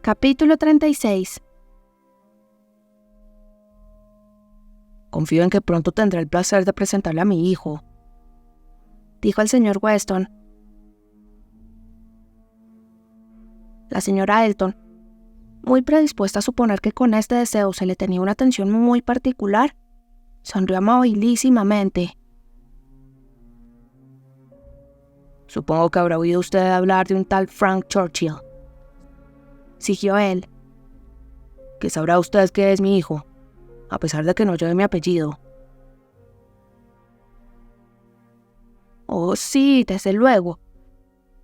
Capítulo 36. Confío en que pronto tendré el placer de presentarle a mi hijo, dijo el señor Weston. La señora Elton, muy predispuesta a suponer que con este deseo se le tenía una atención muy particular, sonrió amabilísimamente. Supongo que habrá oído usted hablar de un tal Frank Churchill, siguió él. Que sabrá usted que es mi hijo, a pesar de que no lleve mi apellido. Oh, sí, desde luego.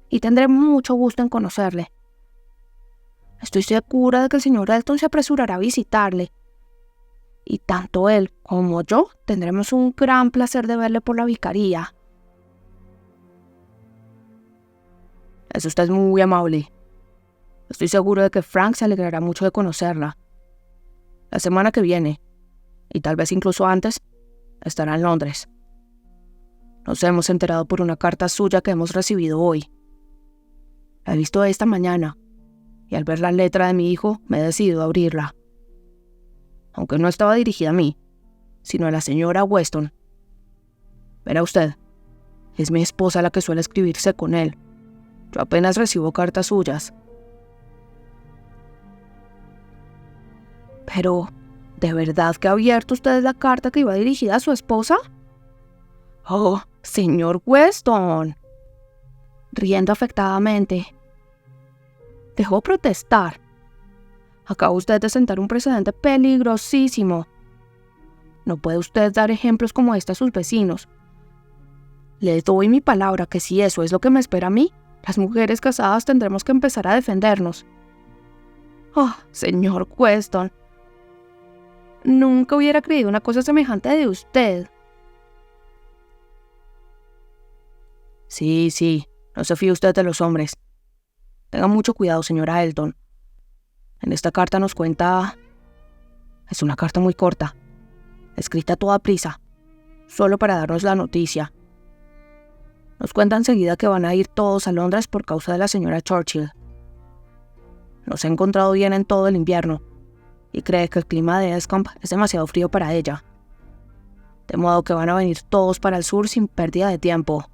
Y tendré mucho gusto en conocerle. Estoy segura de que el señor Elton se apresurará a visitarle. Y tanto él como yo tendremos un gran placer de verle por la vicaría. Eso usted es muy amable. Estoy seguro de que Frank se alegrará mucho de conocerla. La semana que viene, y tal vez incluso antes, estará en Londres. Nos hemos enterado por una carta suya que hemos recibido hoy. La he visto esta mañana, y al ver la letra de mi hijo me he decidido a abrirla. Aunque no estaba dirigida a mí, sino a la señora Weston. Verá usted, es mi esposa la que suele escribirse con él. Yo apenas recibo cartas suyas. Pero, ¿de verdad que ha abierto usted la carta que iba dirigida a su esposa? ¡Oh, señor Weston! Riendo afectadamente. Dejó protestar. Acaba usted de sentar un precedente peligrosísimo. No puede usted dar ejemplos como este a sus vecinos. Le doy mi palabra que si eso es lo que me espera a mí, las mujeres casadas tendremos que empezar a defendernos. Oh, señor Weston. Nunca hubiera creído una cosa semejante de usted. Sí, no se fíe usted de los hombres. Tenga mucho cuidado, señora Elton. En esta carta nos cuenta... Es una carta muy corta, escrita a toda prisa, solo para darnos la noticia. Nos cuenta enseguida que van a ir todos a Londres por causa de la señora Churchill. Nos ha encontrado bien en todo el invierno y cree que el clima de Escombe es demasiado frío para ella. De modo que van a venir todos para el sur sin pérdida de tiempo.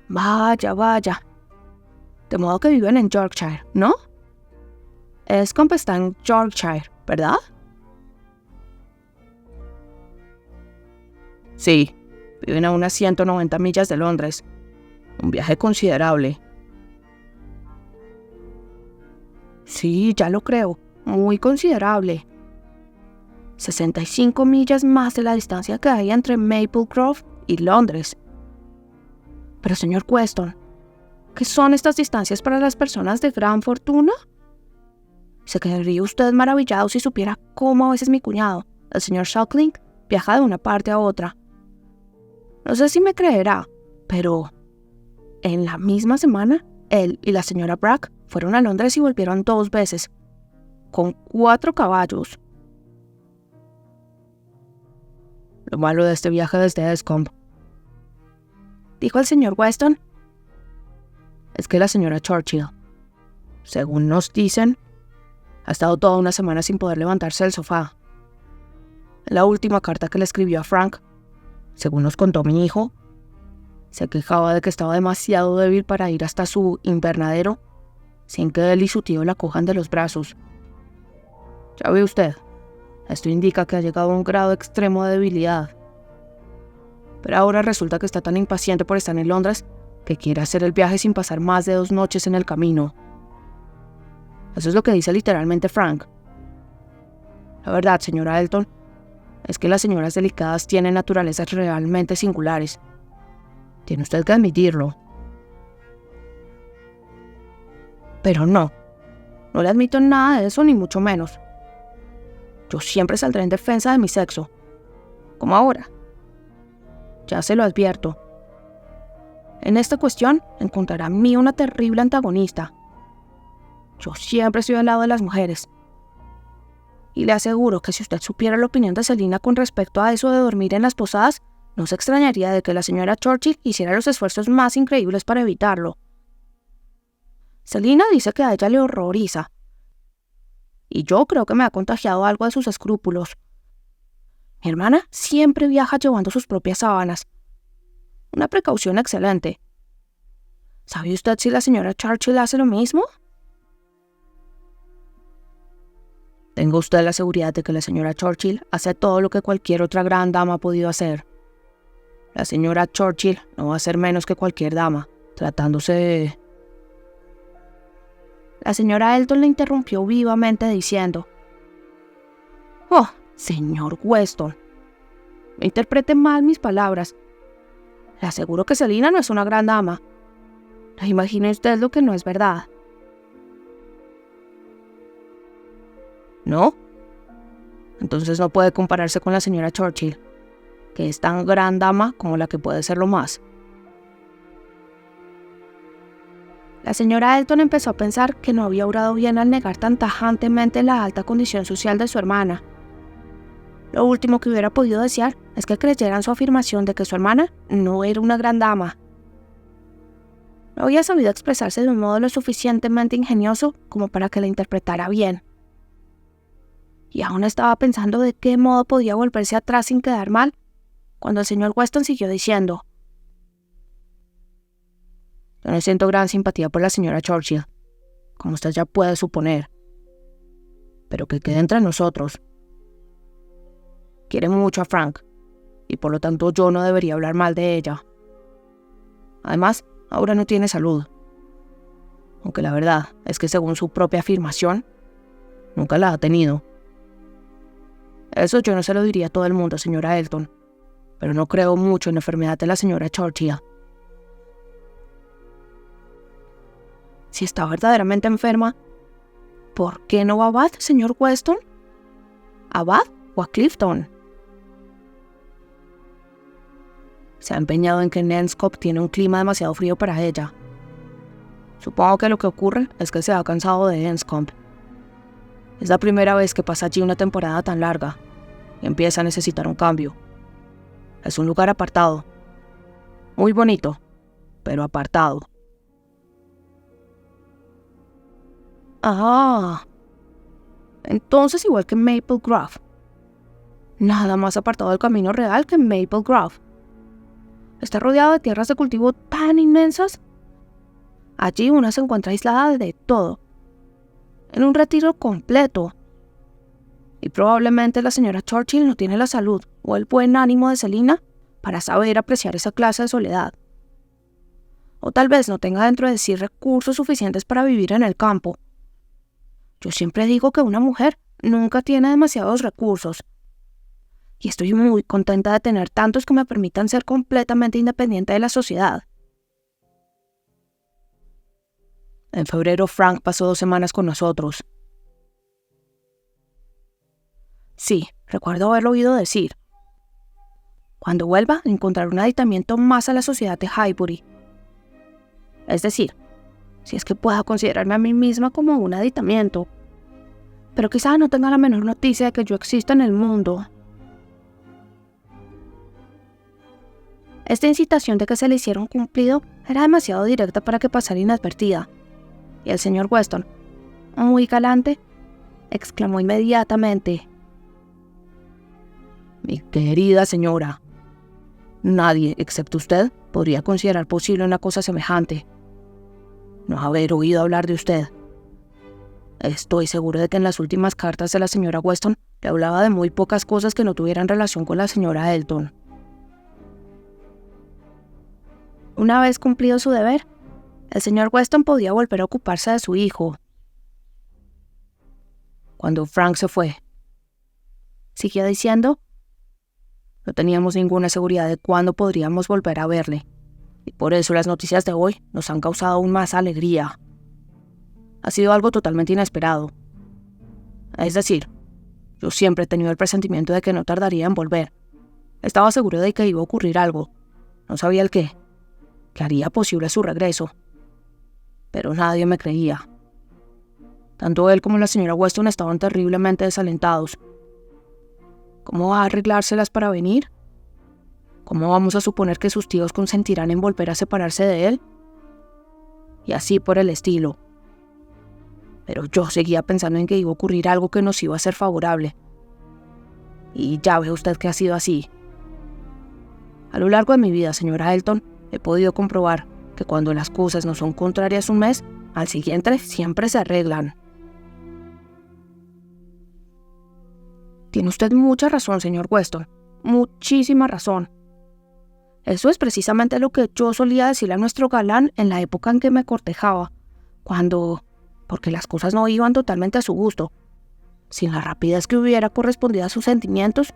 Vaya. De modo que viven en Yorkshire, ¿no? Escombe está en Yorkshire, ¿verdad? Sí, viven a unas 190 millas de Londres. Un viaje considerable. Sí, ya lo creo. Muy considerable. 65 millas más de la distancia que hay entre Maple Grove y Londres. Pero, señor Weston, ¿qué son estas distancias para las personas de gran fortuna? Se quedaría usted maravillado si supiera cómo a veces mi cuñado, el señor Suckling, viaja de una parte a otra. No sé si me creerá, pero en la misma semana, él y la señora Bragg fueron a Londres y volvieron 2 veces, con 4 caballos. Lo malo de este viaje desde Escombe, dijo el señor Weston, es que la señora Churchill, según nos dicen, ha estado toda una semana sin poder levantarse del sofá. En la última carta que le escribió a Frank, según nos contó mi hijo, se quejaba de que estaba demasiado débil para ir hasta su invernadero sin que él y su tío la cojan de los brazos. Ya ve usted, esto indica que ha llegado a un grado extremo de debilidad. Pero ahora resulta que está tan impaciente por estar en Londres que quiere hacer el viaje sin pasar más de 2 noches en el camino. Eso es lo que dice literalmente Frank. La verdad, señora Elton, es que las señoras delicadas tienen naturalezas realmente singulares. Tiene usted que admitirlo. Pero no le admito nada de eso, ni mucho menos. Yo siempre saldré en defensa de mi sexo, como ahora. Ya se lo advierto. En esta cuestión encontrará en mí una terrible antagonista. Yo siempre estoy al lado de las mujeres. Y le aseguro que si usted supiera la opinión de Selina con respecto a eso de dormir en las posadas, no se extrañaría de que la señora Churchill hiciera los esfuerzos más increíbles para evitarlo. Selina dice que a ella le horroriza. Y yo creo que me ha contagiado algo de sus escrúpulos. Mi hermana siempre viaja llevando sus propias sábanas. Una precaución excelente. ¿Sabe usted si la señora Churchill hace lo mismo? Tenga usted la seguridad de que la señora Churchill hace todo lo que cualquier otra gran dama ha podido hacer. La señora Churchill no va a ser menos que cualquier dama, tratándose de... La señora Elton le interrumpió vivamente diciendo: «Oh, señor Weston, no interprete mal mis palabras. Le aseguro que Selina no es una gran dama. No imagine usted lo que no es verdad». ¿No? Entonces no puede compararse con la señora Churchill, que es tan gran dama como la que puede serlo más. La señora Elton empezó a pensar que no había obrado bien al negar tan tajantemente la alta condición social de su hermana. Lo último que hubiera podido desear es que creyeran su afirmación de que su hermana no era una gran dama. No había sabido expresarse de un modo lo suficientemente ingenioso como para que la interpretara bien. Y aún estaba pensando de qué modo podía volverse atrás sin quedar mal, cuando el señor Weston siguió diciendo: Yo no siento gran simpatía por la señora Churchill, como usted ya puede suponer. Pero que quede entre nosotros. Quiere mucho a Frank, y por lo tanto yo no debería hablar mal de ella. Además, ahora no tiene salud. Aunque la verdad es que según su propia afirmación, nunca la ha tenido. Eso yo no se lo diría a todo el mundo, señora Elton, pero no creo mucho en la enfermedad de la señora Churchill. Si está verdaderamente enferma, ¿por qué no va a Bath, señor Weston? ¿A Bath o a Clifton? Se ha empeñado en que Nenscop tiene un clima demasiado frío para ella. Supongo que lo que ocurre es que se ha cansado de Enscombe. Es la primera vez que pasa allí una temporada tan larga y empieza a necesitar un cambio. Es un lugar apartado. Muy bonito, pero apartado. Ah, entonces igual que Maple Grove. Nada más apartado del camino real que Maple Grove. Está rodeado de tierras de cultivo tan inmensas. Allí una se encuentra aislada de todo, en un retiro completo. Y probablemente la señora Churchill no tiene la salud o el buen ánimo de Selina para saber apreciar esa clase de soledad. O tal vez no tenga dentro de sí recursos suficientes para vivir en el campo. Yo siempre digo que una mujer nunca tiene demasiados recursos. Y estoy muy contenta de tener tantos que me permitan ser completamente independiente de la sociedad. En febrero Frank pasó 2 semanas con nosotros. Sí, recuerdo haberlo oído decir. Cuando vuelva, encontraré un aditamiento más a la sociedad de Highbury. Es decir, si es que pueda considerarme a mí misma como un aditamiento. Pero quizá no tenga la menor noticia de que yo exista en el mundo. Esta incitación de que se le hiciera un cumplido era demasiado directa para que pasara inadvertida. Y el señor Weston, muy galante, exclamó inmediatamente: Mi querida señora, nadie excepto usted podría considerar posible una cosa semejante. No haber oído hablar de usted. Estoy seguro de que en las últimas cartas de la señora Weston le hablaba de muy pocas cosas que no tuvieran relación con la señora Elton. Una vez cumplido su deber, el señor Weston podía volver a ocuparse de su hijo. Cuando Frank se fue, siguió diciendo, no teníamos ninguna seguridad de cuándo podríamos volver a verle, y por eso las noticias de hoy nos han causado aún más alegría. Ha sido algo totalmente inesperado. Es decir, yo siempre he tenido el presentimiento de que no tardaría en volver. Estaba seguro de que iba a ocurrir algo. No sabía el qué, que haría posible su regreso. Pero nadie me creía. Tanto él como la señora Weston estaban terriblemente desalentados. ¿Cómo va a arreglárselas para venir? ¿Cómo vamos a suponer que sus tíos consentirán en volver a separarse de él? Y así por el estilo. Pero yo seguía pensando en que iba a ocurrir algo que nos iba a ser favorable. Y ya ve usted que ha sido así. A lo largo de mi vida, señora Elton, he podido comprobar que cuando las cosas no son contrarias un mes, al siguiente siempre se arreglan. Tiene usted mucha razón, señor Weston. Muchísima razón. Eso es precisamente lo que yo solía decirle a nuestro galán en la época en que me cortejaba, porque las cosas no iban totalmente a su gusto. Sin la rapidez que hubiera correspondido a sus sentimientos,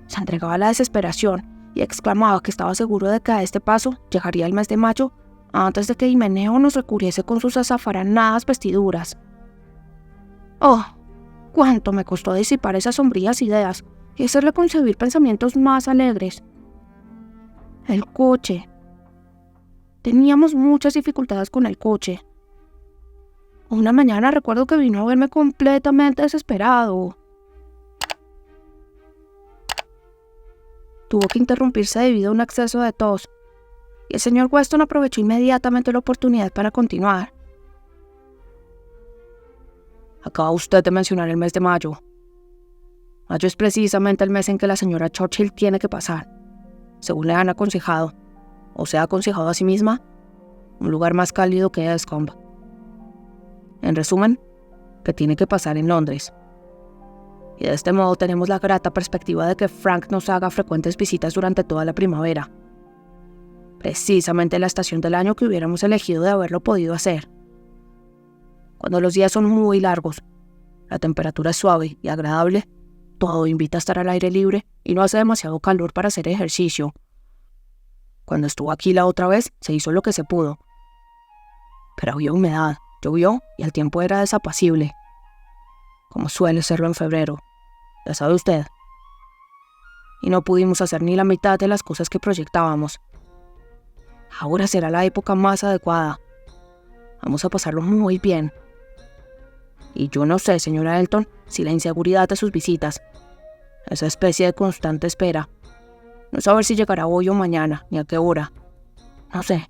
se entregaba a la desesperación y exclamaba que estaba seguro de que a este paso llegaría el mes de mayo antes de que Himeneo nos recubriese con sus azafaranadas vestiduras. ¡Oh! Cuánto me costó disipar esas sombrías ideas y hacerle concebir pensamientos más alegres. El coche. Teníamos muchas dificultades con el coche. Una mañana recuerdo que vino a verme completamente desesperado. Tuvo que interrumpirse debido a un exceso de tos, y el señor Weston aprovechó inmediatamente la oportunidad para continuar. Acaba usted de mencionar el mes de mayo. Mayo es precisamente el mes en que la señora Churchill tiene que pasar, según le han aconsejado, o se ha aconsejado a sí misma, un lugar más cálido que Enscombe. En resumen, que tiene que pasar en Londres. Y de este modo tenemos la grata perspectiva de que Frank nos haga frecuentes visitas durante toda la primavera. Precisamente la estación del año que hubiéramos elegido de haberlo podido hacer. Cuando los días son muy largos, la temperatura es suave y agradable, todo invita a estar al aire libre y no hace demasiado calor para hacer ejercicio. Cuando estuvo aquí la otra vez, se hizo lo que se pudo. Pero había humedad, llovió y el tiempo era desapacible, como suele serlo en febrero, ya sabe usted. Y no pudimos hacer ni la mitad de las cosas que proyectábamos. Ahora será la época más adecuada. Vamos a pasarlo muy bien. Y yo no sé, señora Elton, si la inseguridad de sus visitas, esa especie de constante espera, no saber si llegará hoy o mañana, ni a qué hora. No sé,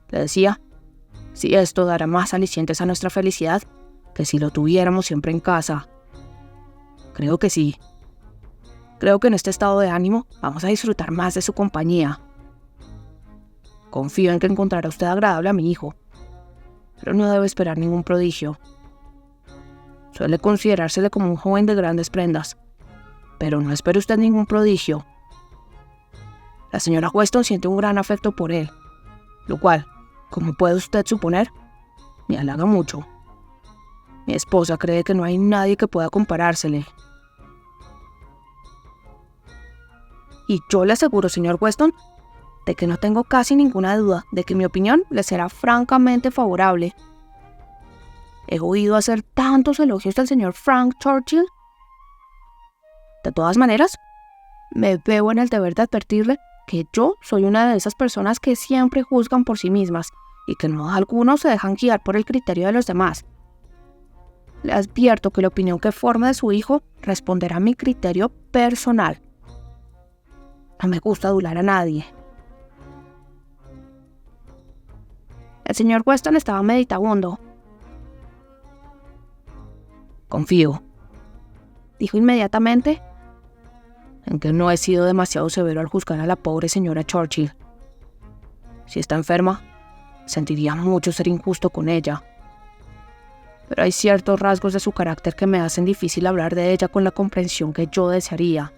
le decía, si esto dará más alicientes a nuestra felicidad que si lo tuviéramos siempre en casa. Creo que sí. Creo que en este estado de ánimo vamos a disfrutar más de su compañía. Confío en que encontrará usted agradable a mi hijo, pero no debe esperar ningún prodigio. Suele considerársele como un joven de grandes prendas, pero no espere usted ningún prodigio. La señora Weston siente un gran afecto por él, lo cual, como puede usted suponer, me halaga mucho. Mi esposa cree que no hay nadie que pueda comparársele. Y yo le aseguro, señor Weston, de que no tengo casi ninguna duda de que mi opinión le será francamente favorable. He oído hacer tantos elogios del señor Frank Churchill. De todas maneras, me veo en el deber de advertirle que yo soy una de esas personas que siempre juzgan por sí mismas y que en modo alguno se dejan guiar por el criterio de los demás. Le advierto que la opinión que forme de su hijo responderá a mi criterio personal. No me gusta adular a nadie. El señor Weston estaba meditabundo. Confío, dijo inmediatamente, en que no he sido demasiado severo al juzgar a la pobre señora Churchill. Si está enferma, sentiría mucho ser injusto con ella. Pero hay ciertos rasgos de su carácter que me hacen difícil hablar de ella con la comprensión que yo desearía.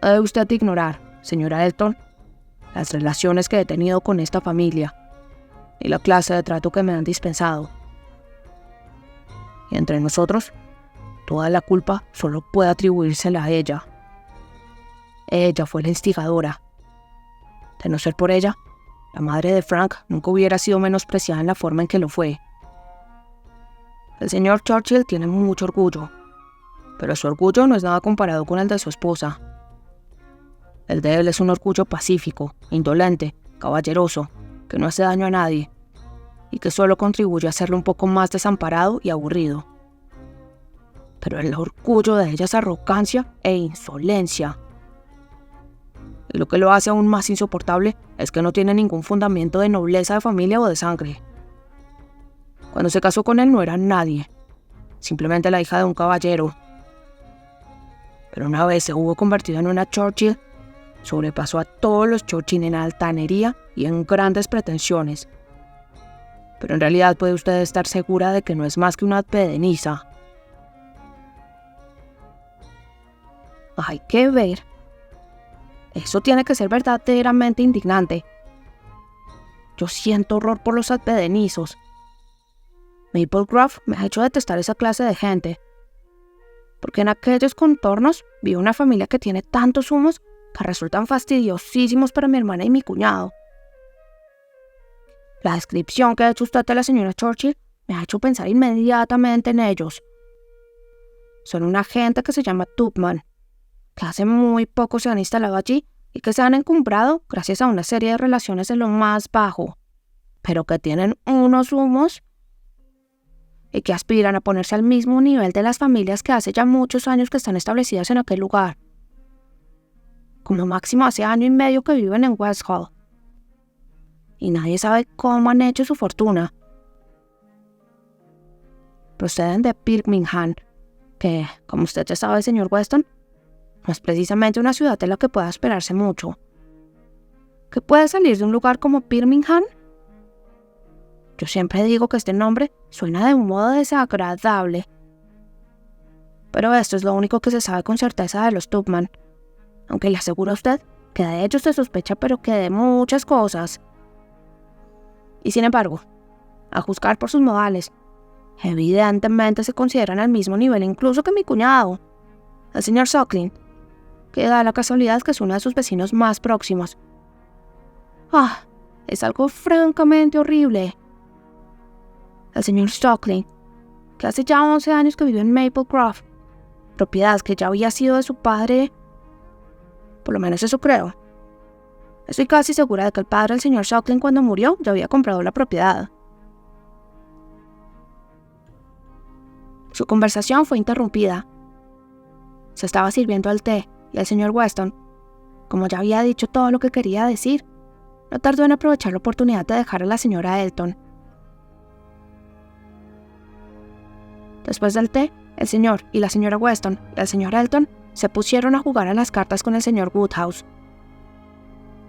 No debe usted ignorar, señora Elton, las relaciones que he tenido con esta familia y la clase de trato que me han dispensado. Y entre nosotros, toda la culpa solo puede atribuírsela a ella. Ella fue la instigadora. De no ser por ella, la madre de Frank nunca hubiera sido menospreciada en la forma en que lo fue. El señor Churchill tiene mucho orgullo, pero su orgullo no es nada comparado con el de su esposa. El de él es un orgullo pacífico, indolente, caballeroso, que no hace daño a nadie, y que solo contribuye a hacerlo un poco más desamparado y aburrido. Pero el orgullo de ella es arrogancia e insolencia. Y lo que lo hace aún más insoportable es que no tiene ningún fundamento de nobleza de familia o de sangre. Cuando se casó con él no era nadie, simplemente la hija de un caballero. Pero una vez se hubo convertido en una Churchill, sobrepasó a todos los Churchill en altanería y en grandes pretensiones. Pero en realidad puede usted estar segura de que no es más que una pedeniza. Hay que ver. Eso tiene que ser verdaderamente indignante. Yo siento horror por los advenedizos. Maple Grove me ha hecho detestar esa clase de gente. Porque en aquellos contornos vive una familia que tiene tantos humos que resultan fastidiosísimos para mi hermana y mi cuñado. La descripción que ha hecho usted de la señora Churchill me ha hecho pensar inmediatamente en ellos. Son una gente que se llama Tubman, que hace muy poco se han instalado allí y que se han encumbrado gracias a una serie de relaciones de lo más bajo, pero que tienen unos humos y que aspiran a ponerse al mismo nivel de las familias que hace ya muchos años que están establecidas en aquel lugar. Como máximo hace año y medio que viven en West Hall. Y nadie sabe cómo han hecho su fortuna. Proceden de Birmingham, que, como usted ya sabe, señor Weston, no es precisamente una ciudad de la que pueda esperarse mucho. ¿Qué puede salir de un lugar como Birmingham? Yo siempre digo que este nombre suena de un modo desagradable. Pero esto es lo único que se sabe con certeza de los Tubman, aunque le aseguro a usted que de ellos se sospecha, pero que de muchas cosas. Y sin embargo, a juzgar por sus modales, evidentemente se consideran al mismo nivel incluso que mi cuñado, el señor Suckling, que da la casualidad que es uno de sus vecinos más próximos. Es algo francamente horrible. El señor Suckling, que hace ya 11 años que vive en Maple Grove, propiedad que ya había sido de su padre, por lo menos eso creo. Estoy casi segura de que el padre del señor Suckling, cuando murió, ya había comprado la propiedad. Su conversación fue interrumpida. Se estaba sirviendo el té y el señor Weston, como ya había dicho todo lo que quería decir, no tardó en aprovechar la oportunidad de dejar a la señora Elton. Después del té, el señor y la señora Weston y el señor Elton se pusieron a jugar a las cartas con el señor Woodhouse.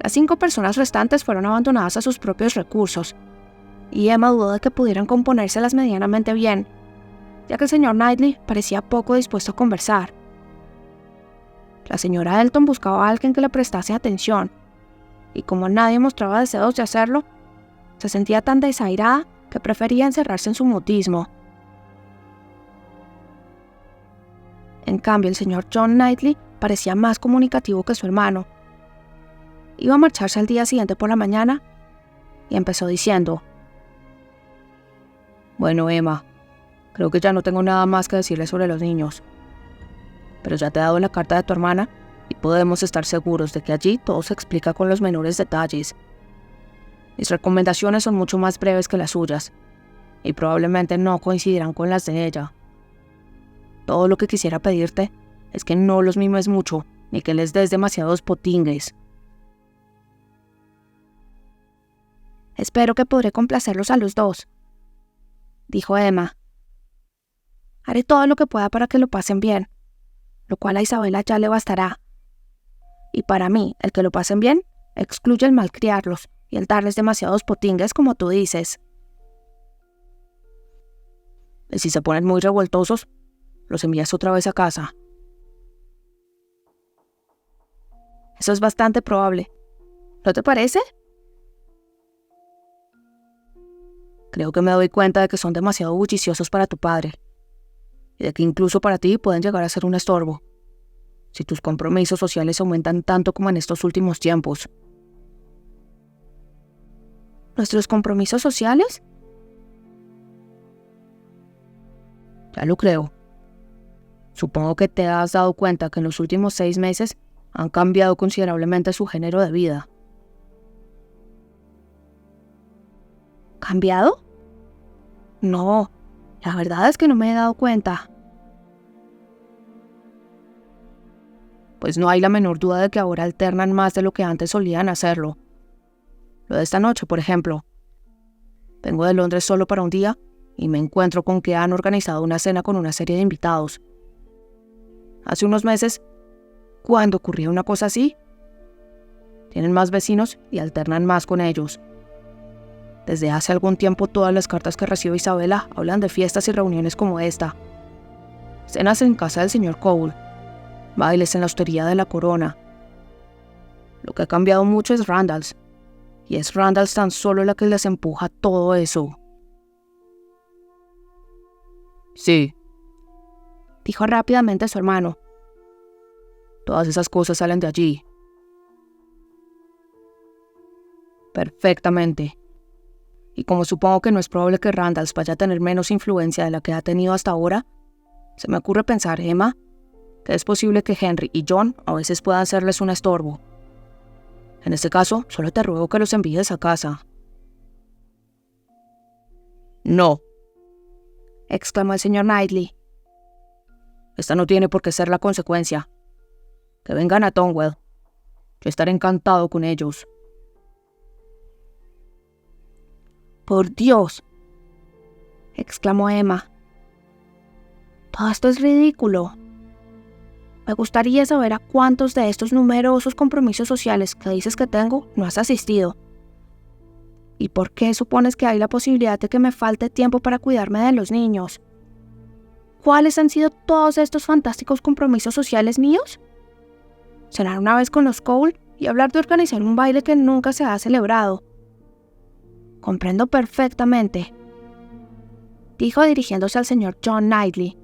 Las 5 personas restantes fueron abandonadas a sus propios recursos, y Emma dudó de que pudieran componérselas medianamente bien, ya que el señor Knightley parecía poco dispuesto a conversar. La señora Elton buscaba a alguien que le prestase atención, y como nadie mostraba deseos de hacerlo, se sentía tan desairada que prefería encerrarse en su mutismo. En cambio, el señor John Knightley parecía más comunicativo que su hermano. Iba a marcharse al día siguiente por la mañana y empezó diciendo: Bueno, Emma, creo que ya no tengo nada más que decirle sobre los niños. Pero ya te he dado la carta de tu hermana y podemos estar seguros de que allí todo se explica con los menores detalles. Mis recomendaciones son mucho más breves que las suyas y probablemente no coincidirán con las de ella. Todo lo que quisiera pedirte es que no los mimes mucho ni que les des demasiados potingues. Espero que podré complacerlos a los dos, dijo Emma. Haré todo lo que pueda para que lo pasen bien, lo cual a Isabela ya le bastará. Y para mí, el que lo pasen bien excluye el malcriarlos y el darles demasiados potingues, como tú dices. Y si se ponen muy revoltosos, los envías otra vez a casa. Eso es bastante probable. ¿No te parece? Creo que me doy cuenta de que son demasiado bulliciosos para tu padre, y de que incluso para ti pueden llegar a ser un estorbo, si tus compromisos sociales aumentan tanto como en estos últimos tiempos. ¿Nuestros compromisos sociales? Ya lo creo. Supongo que te has dado cuenta que en los últimos 6 meses han cambiado considerablemente su género de vida. ¿Cambiado? No, la verdad es que no me he dado cuenta. Pues no hay la menor duda de que ahora alternan más de lo que antes solían hacerlo. Lo de esta noche, por ejemplo. Vengo de Londres solo para un día y me encuentro con que han organizado una cena con una serie de invitados. Hace unos meses, ¿cuándo ocurría una cosa así? Tienen más vecinos y alternan más con ellos. Desde hace algún tiempo todas las cartas que recibe Isabela hablan de fiestas y reuniones como esta. Cenas en casa del señor Cole, bailes en la hostería de la Corona. Lo que ha cambiado mucho es Randalls, y es Randalls tan solo la que les empuja todo eso. Sí, dijo rápidamente su hermano. Todas esas cosas salen de allí. Perfectamente. Y como supongo que no es probable que Randalls vaya a tener menos influencia de la que ha tenido hasta ahora, se me ocurre pensar, Emma, que es posible que Henry y John a veces puedan serles un estorbo. En este caso, solo te ruego que los envíes a casa. No, exclamó el señor Knightley. Esta no tiene por qué ser la consecuencia. Que vengan a Tonwell. Yo estaré encantado con ellos. Por Dios, exclamó Emma. Todo esto es ridículo. Me gustaría saber a cuántos de estos numerosos compromisos sociales que dices que tengo no has asistido. ¿Y por qué supones que hay la posibilidad de que me falte tiempo para cuidarme de los niños? ¿Cuáles han sido todos estos fantásticos compromisos sociales míos? Cenar una vez con los Cole y hablar de organizar un baile que nunca se ha celebrado. Comprendo perfectamente, dijo dirigiéndose al señor John Knightley,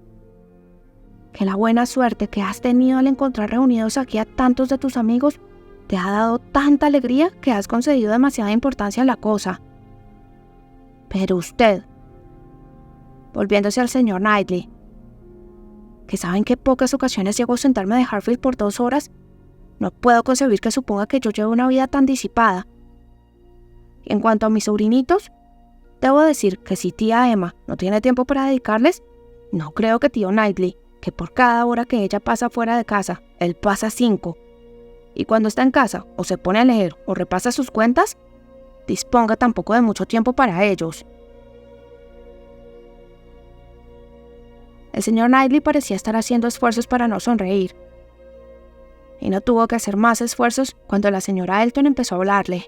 que la buena suerte que has tenido al encontrar reunidos aquí a tantos de tus amigos te ha dado tanta alegría que has concedido demasiada importancia a la cosa. Pero usted, volviéndose al señor Knightley, que sabe en qué pocas ocasiones llego a sentarme de Hartfield por 2 horas, no puedo concebir que suponga que yo llevo una vida tan disipada. Y en cuanto a mis sobrinitos, debo decir que si tía Emma no tiene tiempo para dedicarles, no creo que tío Knightley, que por cada hora que ella pasa fuera de casa, él pasa 5. Y cuando está en casa, o se pone a leer o repasa sus cuentas, disponga tampoco de mucho tiempo para ellos. El señor Knightley parecía estar haciendo esfuerzos para no sonreír. Y no tuvo que hacer más esfuerzos cuando la señora Elton empezó a hablarle.